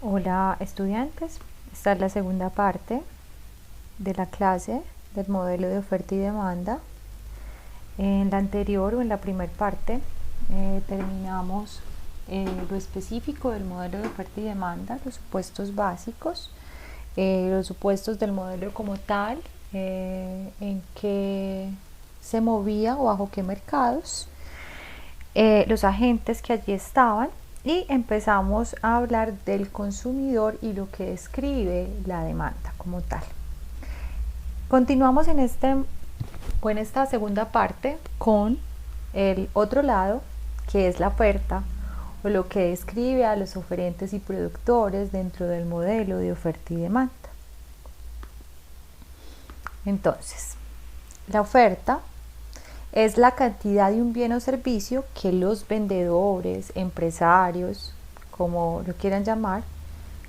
Hola estudiantes, esta es la segunda parte de la clase del modelo de oferta y demanda. En la anterior o en la primera parte terminamos lo específico del modelo de oferta y demanda, los supuestos básicos, los supuestos del modelo como tal, en qué se movía o bajo qué mercados, los agentes que allí estaban, y empezamos a hablar del consumidor y lo que describe la demanda como tal. Continuamos en esta segunda parte con el otro lado, que es la oferta o lo que describe a los oferentes y productores dentro del modelo de oferta y demanda. Entonces, la oferta es la cantidad de un bien o servicio que los vendedores, empresarios, como lo quieran llamar,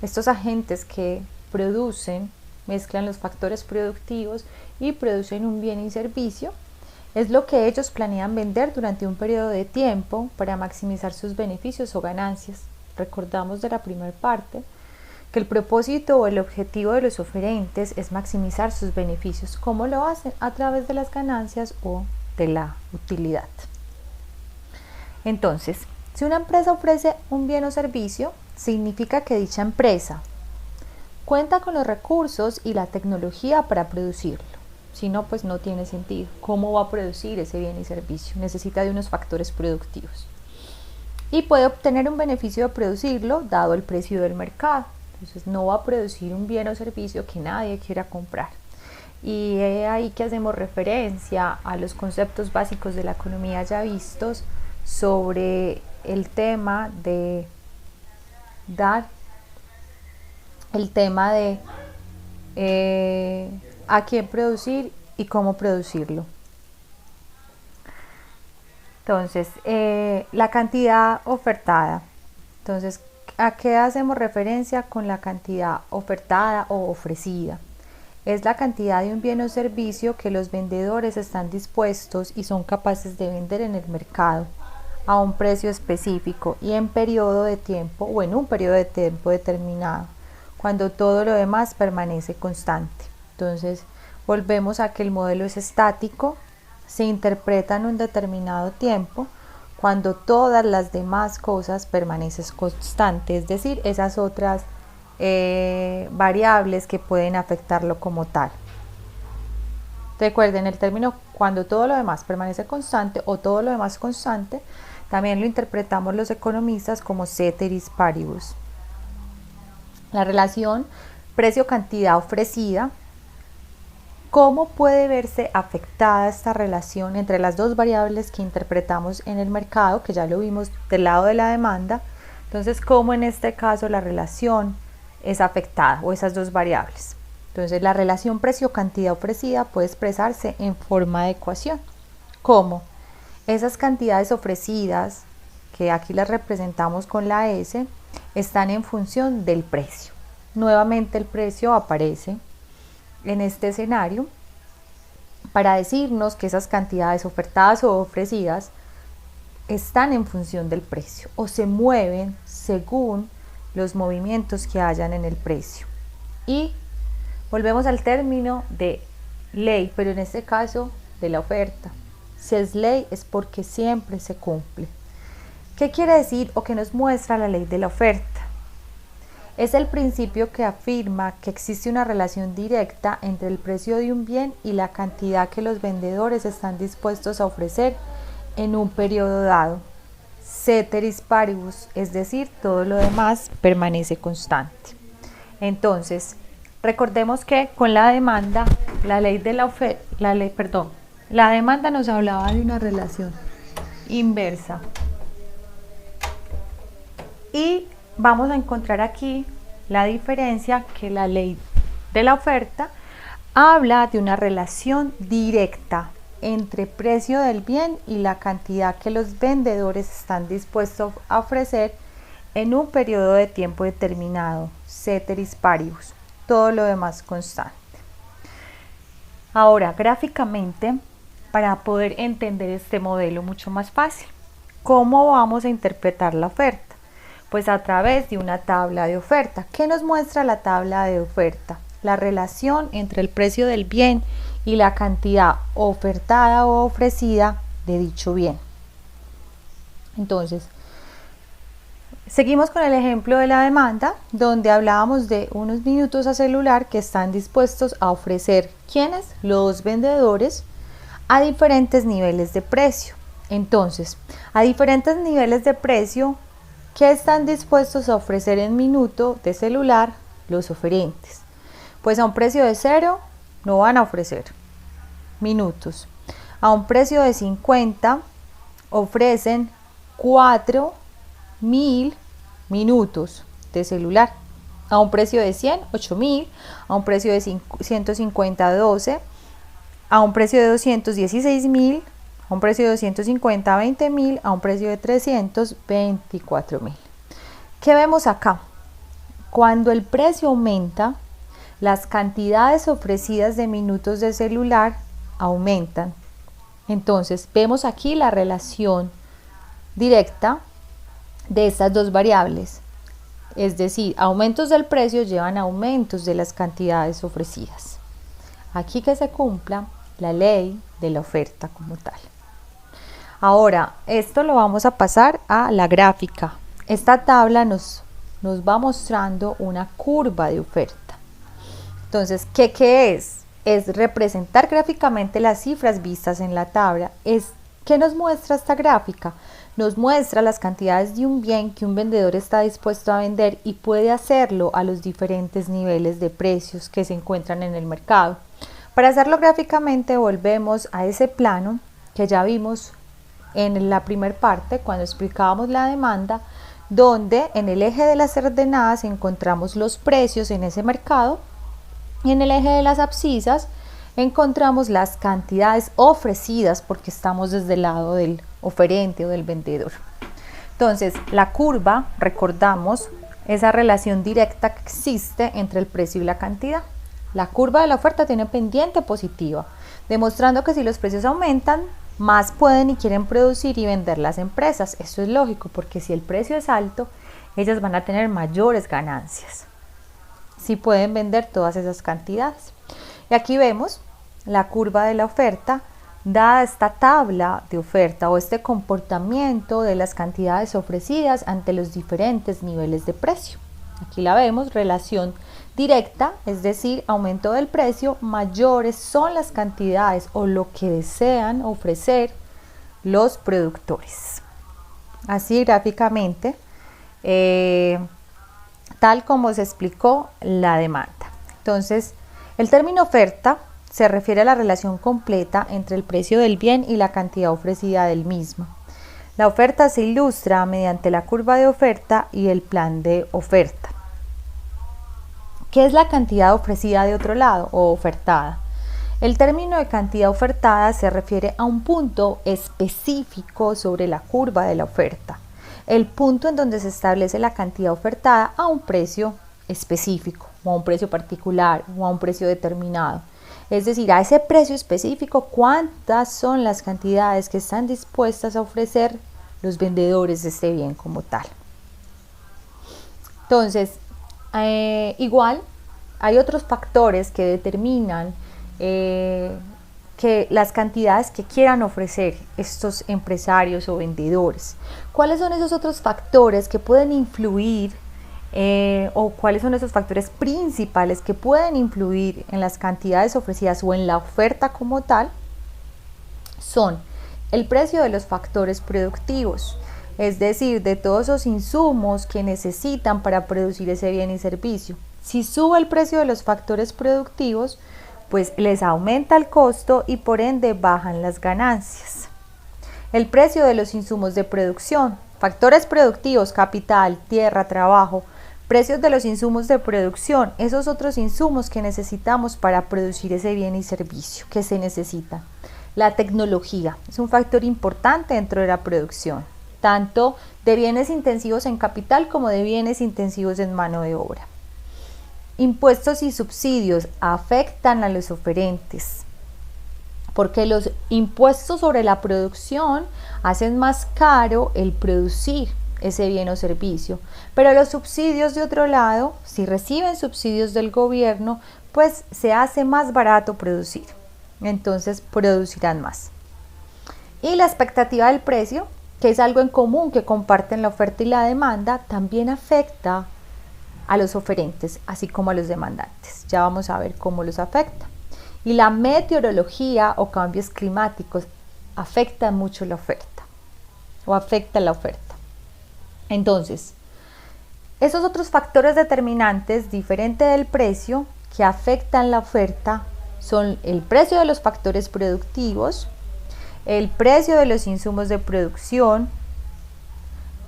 estos agentes que producen, mezclan los factores productivos y producen un bien y servicio, es lo que ellos planean vender durante un periodo de tiempo para maximizar sus beneficios o ganancias. Recordamos de la primera parte que el propósito o el objetivo de los oferentes es maximizar sus beneficios. ¿Cómo lo hacen? A través de las ganancias o de la utilidad. Entonces, si una empresa ofrece un bien o servicio, significa que dicha empresa cuenta con los recursos y la tecnología para producirlo. Si no, pues no tiene sentido. ¿Cómo va a producir ese bien y servicio? Necesita de unos factores productivos. Y puede obtener un beneficio de producirlo dado el precio del mercado. Entonces no va a producir un bien o servicio que nadie quiera comprar. Y ahí que hacemos referencia a los conceptos básicos de la economía ya vistos sobre el tema de dar, el tema de a quién producir y cómo producirlo. Entonces, la cantidad ofertada. Entonces, ¿a qué hacemos referencia con la cantidad ofertada o ofrecida? Es la cantidad de un bien o servicio que los vendedores están dispuestos y son capaces de vender en el mercado a un precio específico y en periodo de tiempo o en un periodo de tiempo determinado, cuando todo lo demás permanece constante. Entonces, volvemos a que el modelo es estático, se interpreta en un determinado tiempo cuando todas las demás cosas permanecen constantes, es decir, esas otras variables que pueden afectarlo como tal. Recuerden el término cuando todo lo demás permanece constante o todo lo demás constante, también lo interpretamos los economistas como ceteris paribus. La relación precio-cantidad ofrecida. ¿Cómo puede verse afectada esta relación entre las dos variables que interpretamos en el mercado, que ya lo vimos del lado de la demanda? Entonces, ¿cómo en este caso la relación es afectada o esas dos variables? Entonces, la relación precio-cantidad ofrecida puede expresarse en forma de ecuación. ¿Cómo? Esas cantidades ofrecidas, que aquí las representamos con la S, están en función del precio. Nuevamente el precio aparece en este escenario para decirnos que esas cantidades ofertadas o ofrecidas están en función del precio o se mueven según los movimientos que hayan en el precio. Y volvemos al término de ley, pero en este caso de la oferta. Si es ley es porque siempre se cumple. ¿Qué quiere decir o qué nos muestra la ley de la oferta? Es el principio que afirma que existe una relación directa entre el precio de un bien y la cantidad que los vendedores están dispuestos a ofrecer en un periodo dado. Ceteris paribus, es decir, todo lo demás permanece constante. Entonces, recordemos que con la demanda, la demanda nos hablaba de una relación inversa. Y vamos a encontrar aquí la diferencia, que la ley de la oferta habla de una relación directa entre precio del bien y la cantidad que los vendedores están dispuestos a ofrecer en un periodo de tiempo determinado, ceteris paribus, todo lo demás constante. Ahora, gráficamente, para poder entender este modelo mucho más fácil, ¿cómo vamos a interpretar la oferta? Pues a través de una tabla de oferta. ¿Qué nos muestra la tabla de oferta? La relación entre el precio del bien y la cantidad ofertada o ofrecida de dicho bien. Entonces, seguimos con el ejemplo de la demanda, donde hablábamos de unos minutos a celular que están dispuestos a ofrecer, ¿quiénes? Los vendedores, a diferentes niveles de precio. Entonces, a diferentes niveles de precio, ¿qué están dispuestos a ofrecer en minuto de celular los oferentes? Pues a un precio de 0 no van a ofrecer minutos. A un precio de 50 ofrecen 4.000 minutos de celular. A un precio de 100, 8.000. A un precio de 150, 12. A un precio de 200, 16.000. A un precio de 250, 20.000. A un precio de 300, 24.000. ¿Qué vemos acá? Cuando el precio aumenta, las cantidades ofrecidas de minutos de celular aumentan. Entonces, vemos aquí la relación directa de estas dos variables. Es decir, aumentos del precio llevan a aumentos de las cantidades ofrecidas. Aquí que se cumpla la ley de la oferta como tal. Ahora, esto lo vamos a pasar a la gráfica. Esta tabla nos va mostrando una curva de oferta. Entonces, ¿qué es? Es representar gráficamente las cifras vistas en la tabla. ¿Qué nos muestra esta gráfica? Nos muestra las cantidades de un bien que un vendedor está dispuesto a vender y puede hacerlo a los diferentes niveles de precios que se encuentran en el mercado. Para hacerlo gráficamente, volvemos a ese plano que ya vimos en la primera parte cuando explicábamos la demanda, donde en el eje de las ordenadas encontramos los precios en ese mercado y en el eje de las abscisas encontramos las cantidades ofrecidas porque estamos desde el lado del oferente o del vendedor. Entonces, la curva, recordamos, esa relación directa que existe entre el precio y la cantidad. La curva de la oferta tiene pendiente positiva, demostrando que si los precios aumentan, más pueden y quieren producir y vender las empresas. Eso es lógico, porque si el precio es alto, ellas van a tener mayores ganancias si pueden vender todas esas cantidades. Y aquí vemos la curva de la oferta, dada esta tabla de oferta o este comportamiento de las cantidades ofrecidas ante los diferentes niveles de precio. Aquí la vemos, relación directa, es decir, aumento del precio, mayores son las cantidades o lo que desean ofrecer los productores. Así gráficamente, tal como se explicó la demanda. Entonces, el término oferta se refiere a la relación completa entre el precio del bien y la cantidad ofrecida del mismo. La oferta se ilustra mediante la curva de oferta y el plan de oferta. ¿Qué es la cantidad ofrecida de otro lado o ofertada? El término de cantidad ofertada se refiere a un punto específico sobre la curva de la oferta. El punto en donde se establece la cantidad ofertada a un precio específico, o a un precio particular, o a un precio determinado. Es decir, a ese precio específico, ¿cuántas son las cantidades que están dispuestas a ofrecer los vendedores de este bien como tal? Entonces, igual, hay otros factores que determinan que las cantidades que quieran ofrecer estos empresarios o vendedores. ¿Cuáles son esos otros factores que pueden influir o cuáles son esos factores principales que pueden influir en las cantidades ofrecidas o en la oferta como tal? Son el precio de los factores productivos, es decir, de todos esos insumos que necesitan para producir ese bien y servicio. Si sube el precio de los factores productivos, pues les aumenta el costo y por ende bajan las ganancias. El precio de los insumos de producción, factores productivos, capital, tierra, trabajo, precios de los insumos de producción, esos otros insumos que necesitamos para producir ese bien y servicio que se necesita. La tecnología es un factor importante dentro de la producción, tanto de bienes intensivos en capital como de bienes intensivos en mano de obra. Impuestos y subsidios afectan a los oferentes, porque los impuestos sobre la producción hacen más caro el producir. ese bien o servicio. Pero los subsidios de otro lado, si reciben subsidios del gobierno, pues se hace más barato producir. Entonces producirán más. Y la expectativa del precio, que es algo en común que comparten la oferta y la demanda, también afecta a los oferentes, así como a los demandantes. Ya vamos a ver cómo los afecta. Y la meteorología o cambios climáticos afectan mucho la oferta, o afecta la oferta. Entonces, esos otros factores determinantes diferentes del precio que afectan la oferta son el precio de los factores productivos, el precio de los insumos de producción,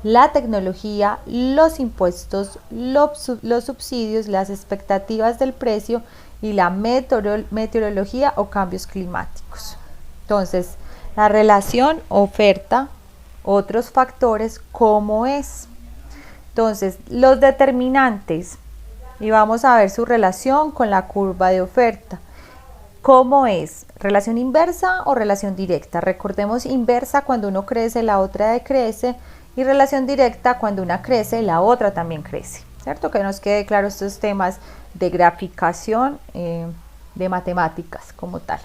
la tecnología, los impuestos, los subsidios, las expectativas del precio y la meteorología o cambios climáticos. Entonces, la relación oferta, otros factores, ¿cómo es? Entonces, los determinantes, y vamos a ver su relación con la curva de oferta. ¿Cómo es? ¿Relación inversa o relación directa? Recordemos, inversa cuando uno crece, la otra decrece, y relación directa cuando una crece, la otra también crece, ¿cierto? Que nos quede claro estos temas de graficación, de matemáticas como tal.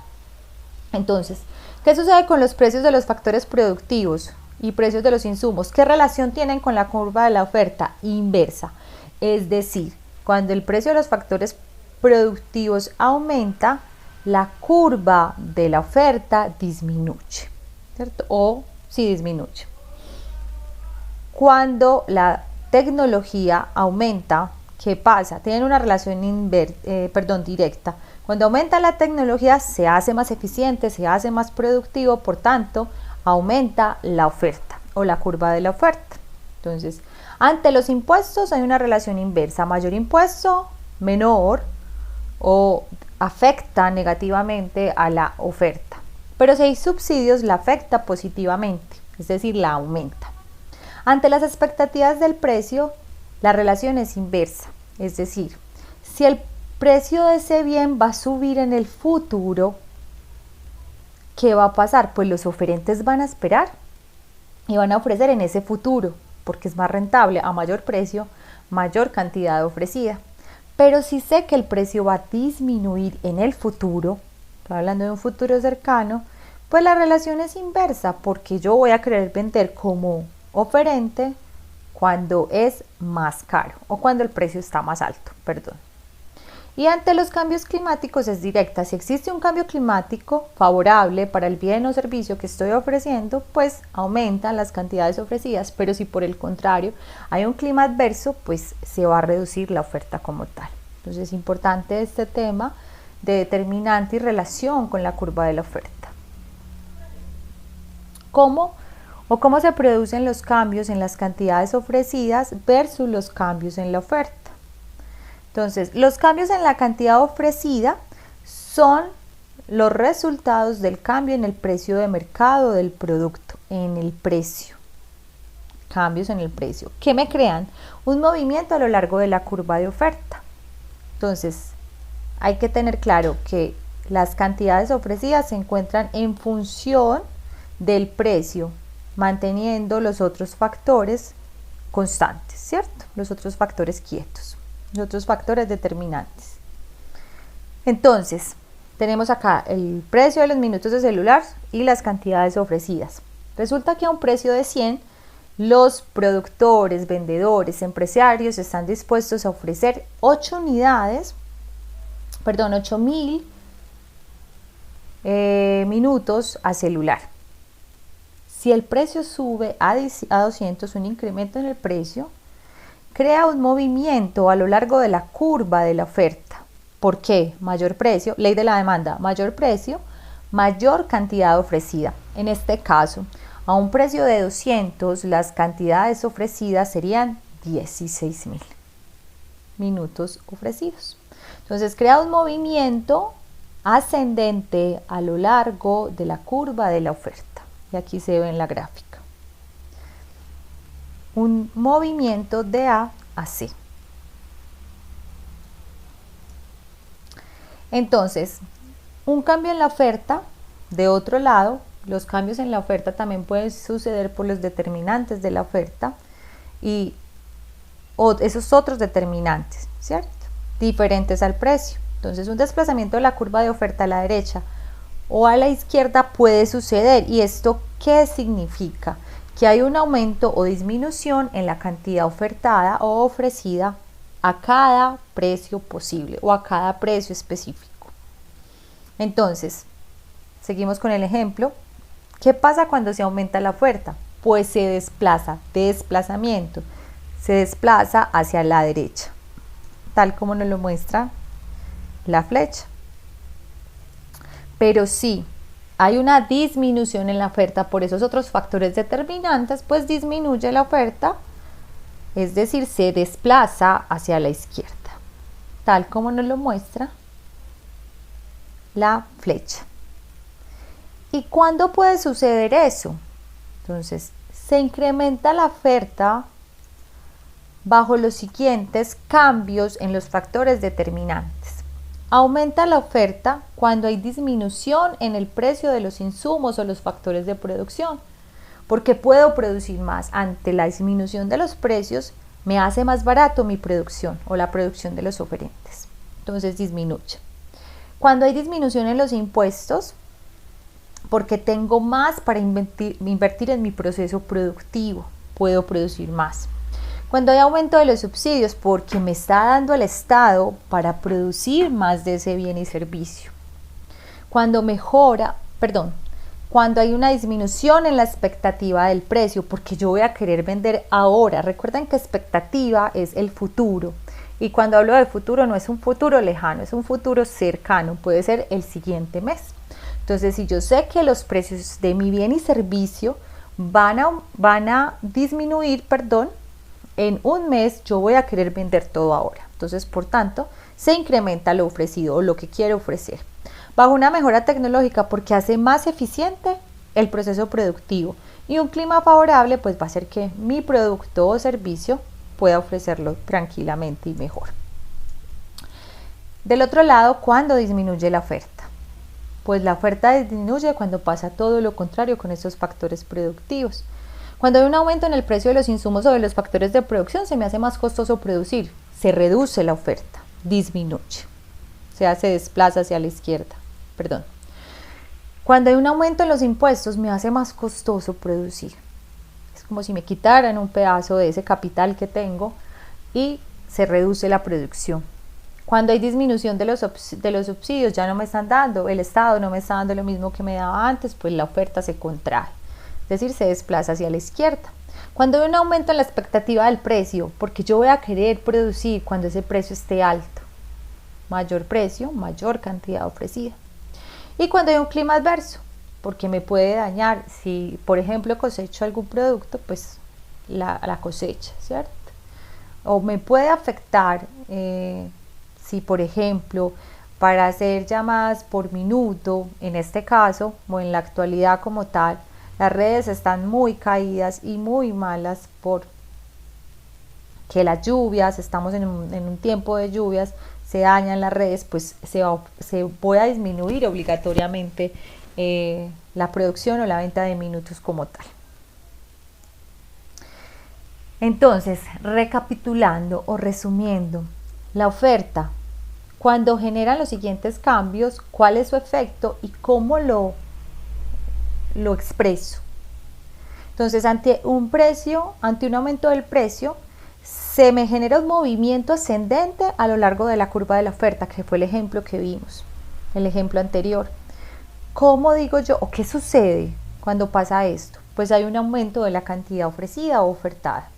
Entonces, ¿qué sucede con los precios de los factores productivos y precios de los insumos? ¿Qué relación tienen con la curva de la oferta? Inversa. Es decir, cuando el precio de los factores productivos aumenta, la curva de la oferta disminuye, ¿cierto? O sí disminuye. Cuando la tecnología aumenta, ¿qué pasa? Tienen una relación directa. Cuando aumenta la tecnología, se hace más eficiente, se hace más productivo, por tanto, aumenta la oferta o la curva de la oferta. Entonces, ante los impuestos hay una relación inversa. Mayor impuesto, menor, o afecta negativamente a la oferta. Pero si hay subsidios, la afecta positivamente, es decir, la aumenta. Ante las expectativas del precio, la relación es inversa, es decir, si el precio de ese bien va a subir en el futuro, ¿qué va a pasar? Pues los oferentes van a esperar y van a ofrecer en ese futuro, porque es más rentable, a mayor precio, mayor cantidad ofrecida. Pero si sé que el precio va a disminuir en el futuro, estoy hablando de un futuro cercano, pues la relación es inversa, porque yo voy a querer vender como oferente cuando es más caro o cuando el precio está más alto, perdón. Y ante los cambios climáticos es directa. Si existe un cambio climático favorable para el bien o servicio que estoy ofreciendo, pues aumentan las cantidades ofrecidas, pero si por el contrario hay un clima adverso, pues se va a reducir la oferta como tal. Entonces es importante este tema de determinante y relación con la curva de la oferta. ¿Cómo se producen los cambios en las cantidades ofrecidas versus los cambios en la oferta? Entonces, los cambios en la cantidad ofrecida son los resultados del cambio en el precio de mercado del producto, en el precio. Cambios en el precio, que me crean un movimiento a lo largo de la curva de oferta. Entonces, hay que tener claro que las cantidades ofrecidas se encuentran en función del precio, manteniendo los otros factores constantes, ¿cierto? Los otros factores quietos, los otros factores determinantes. Entonces, tenemos acá el precio de los minutos de celular y las cantidades ofrecidas. Resulta que a un precio de 100, los productores, vendedores, empresarios están dispuestos a ofrecer 8.000 minutos a celular. Si el precio sube a 200, un incremento en el precio crea un movimiento a lo largo de la curva de la oferta. ¿Por qué? Mayor precio, ley de la demanda, mayor precio, mayor cantidad ofrecida. En este caso, a un precio de 200, las cantidades ofrecidas serían 16.000 minutos ofrecidos. Entonces crea un movimiento ascendente a lo largo de la curva de la oferta. Y aquí se ve en la gráfica. Un movimiento de A a C. Entonces, un cambio en la oferta, de otro lado, los cambios en la oferta también pueden suceder por los determinantes de la oferta. y esos otros determinantes, ¿cierto? Diferentes al precio. Entonces un desplazamiento de la curva de oferta a la derecha o a la izquierda puede suceder. ¿Y esto qué significa? Que hay un aumento o disminución en la cantidad ofertada o ofrecida a cada precio posible o a cada precio específico. Entonces, seguimos con el ejemplo. ¿Qué pasa cuando se aumenta la oferta? Pues se desplazamiento, se desplaza hacia la derecha, tal como nos lo muestra la flecha. Pero sí, hay una disminución en la oferta por esos otros factores determinantes, pues disminuye la oferta, es decir, se desplaza hacia la izquierda, tal como nos lo muestra la flecha. ¿Y cuándo puede suceder eso? Entonces, se incrementa la oferta bajo los siguientes cambios en los factores determinantes. Aumenta la oferta cuando hay disminución en el precio de los insumos o los factores de producción, porque puedo producir más. Ante la disminución de los precios, me hace más barato mi producción o la producción de los oferentes. Entonces disminuye. Cuando hay disminución en los impuestos, porque tengo más para invertir en mi proceso productivo, puedo producir más. Cuando hay aumento de los subsidios, porque me está dando el Estado para producir más de ese bien y servicio. Cuando hay una disminución en la expectativa del precio, porque yo voy a querer vender ahora. Recuerden que expectativa es el futuro. Y cuando hablo de futuro, no es un futuro lejano, es un futuro cercano, puede ser el siguiente mes. Entonces, si yo sé que los precios de mi bien y servicio van a disminuir, en un mes, yo voy a querer vender todo ahora. Entonces, por tanto, se incrementa lo ofrecido o lo que quiero ofrecer. Bajo una mejora tecnológica, porque hace más eficiente el proceso productivo. Y un clima favorable, pues va a hacer que mi producto o servicio pueda ofrecerlo tranquilamente y mejor. Del otro lado, ¿cuándo disminuye la oferta? Pues la oferta disminuye cuando pasa todo lo contrario con estos factores productivos. Cuando hay un aumento en el precio de los insumos o de los factores de producción, se me hace más costoso producir. Se reduce la oferta, disminuye. O sea, se desplaza hacia la izquierda. Cuando hay un aumento en los impuestos, me hace más costoso producir. Es como si me quitaran un pedazo de ese capital que tengo y se reduce la producción. Cuando hay disminución de los subsidios, ya no me están dando, el Estado no me está dando lo mismo que me daba antes, pues la oferta se contrae, es decir, se desplaza hacia la izquierda. Cuando hay un aumento en la expectativa del precio, porque yo voy a querer producir cuando ese precio esté alto, mayor precio, mayor cantidad ofrecida. Y cuando hay un clima adverso, porque me puede dañar, si por ejemplo cosecho algún producto, pues la cosecha, ¿cierto? O me puede afectar si por ejemplo para hacer llamadas por minuto, en este caso o en la actualidad como tal, las redes están muy caídas y muy malas por que las lluvias, estamos en un tiempo de lluvias, se dañan las redes, pues se voy a disminuir obligatoriamente la producción o la venta de minutos como tal. Entonces, recapitulando o resumiendo, la oferta, cuando generan los siguientes cambios, ¿cuál es su efecto y cómo lo expreso? Entonces, ante un aumento del precio, se me genera un movimiento ascendente a lo largo de la curva de la oferta, que fue el ejemplo que vimos, el ejemplo anterior. ¿Cómo digo yo o qué sucede cuando pasa esto? Pues hay un aumento de la cantidad ofrecida o ofertada.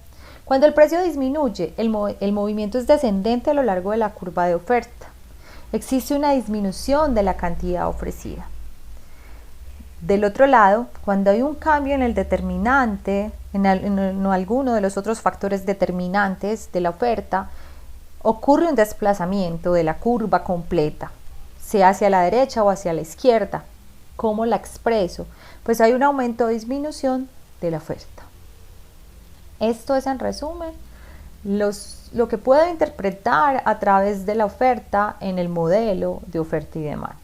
Cuando el precio disminuye, el movimiento es descendente a lo largo de la curva de oferta. Existe una disminución de la cantidad ofrecida. Del otro lado, cuando hay un cambio en el determinante, en alguno de los otros factores determinantes de la oferta, ocurre un desplazamiento de la curva completa, sea hacia la derecha o hacia la izquierda. ¿Cómo la expreso? Pues hay un aumento o disminución de la oferta. Esto es en resumen lo que puedo interpretar a través de la oferta en el modelo de oferta y demanda.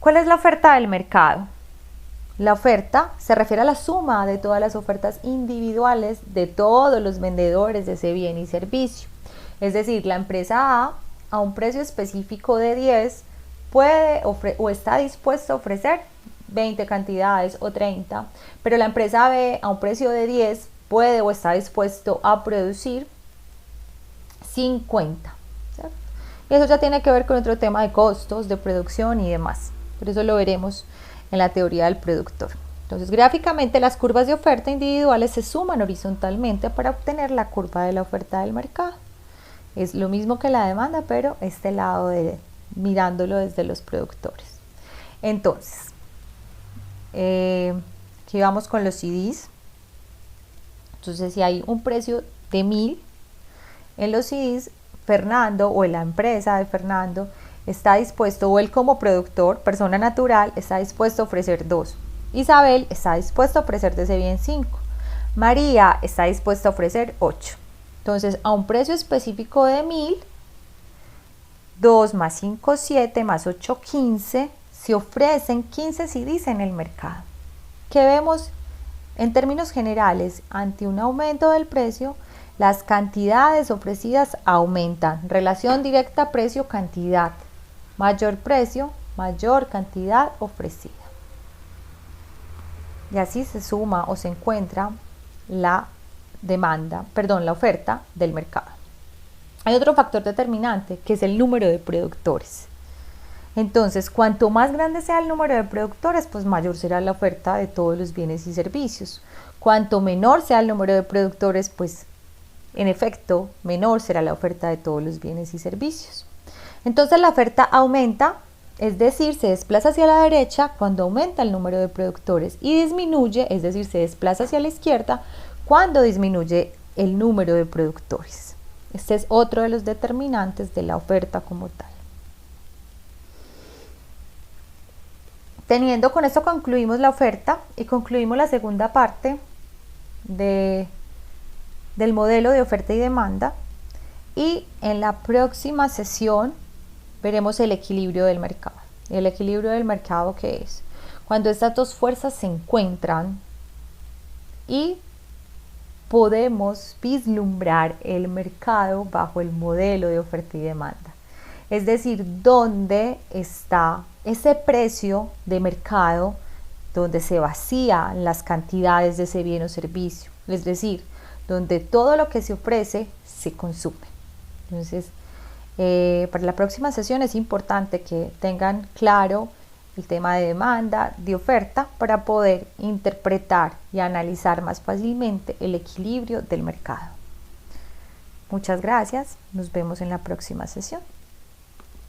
¿Cuál es la oferta del mercado? La oferta se refiere a la suma de todas las ofertas individuales de todos los vendedores de ese bien y servicio. Es decir, la empresa a un precio específico de 10 puede o está dispuesta a ofrecer 20 cantidades o 30, pero la empresa B a un precio de 10 puede o está dispuesto a producir 50. ¿Cierto? Y eso ya tiene que ver con otro tema de costos, de producción y demás. Por eso lo veremos en la teoría del productor. Entonces, gráficamente las curvas de oferta individuales se suman horizontalmente para obtener la curva de la oferta del mercado. Es lo mismo que la demanda, pero este lado mirándolo desde los productores. Entonces, aquí vamos con los CDs. Entonces, si hay un precio de 1000 en los CDs, Fernando o la empresa de Fernando está dispuesto, o él como productor, persona natural, está dispuesto a ofrecer 2. Isabel está dispuesto a ofrecer de ese bien 5. María está dispuesta a ofrecer 8. Entonces, a un precio específico de 1000, 2 más 5, 7, más 8, 15, se ofrecen 15 CDs en el mercado. ¿Qué vemos? En términos generales, ante un aumento del precio, las cantidades ofrecidas aumentan. Relación directa precio-cantidad. Mayor precio, mayor cantidad ofrecida. Y así se suma o se encuentra la oferta del mercado. Hay otro factor determinante que es el número de productores. Entonces, cuanto más grande sea el número de productores, pues mayor será la oferta de todos los bienes y servicios. Cuanto menor sea el número de productores, pues en efecto, menor será la oferta de todos los bienes y servicios. Entonces la oferta aumenta, es decir, se desplaza hacia la derecha cuando aumenta el número de productores, y disminuye, es decir, se desplaza hacia la izquierda cuando disminuye el número de productores. Este es otro de los determinantes de la oferta como tal. Teniendo con esto concluimos la oferta y concluimos la segunda parte del modelo de oferta y demanda, y en la próxima sesión veremos el equilibrio del mercado. El equilibrio del mercado, ¿qué es? Cuando estas dos fuerzas se encuentran y podemos vislumbrar el mercado bajo el modelo de oferta y demanda. Es decir, dónde está ese precio de mercado donde se vacían las cantidades de ese bien o servicio. Es decir, donde todo lo que se ofrece se consume. Entonces, para la próxima sesión es importante que tengan claro el tema de demanda, de oferta, para poder interpretar y analizar más fácilmente el equilibrio del mercado. Muchas gracias, nos vemos en la próxima sesión.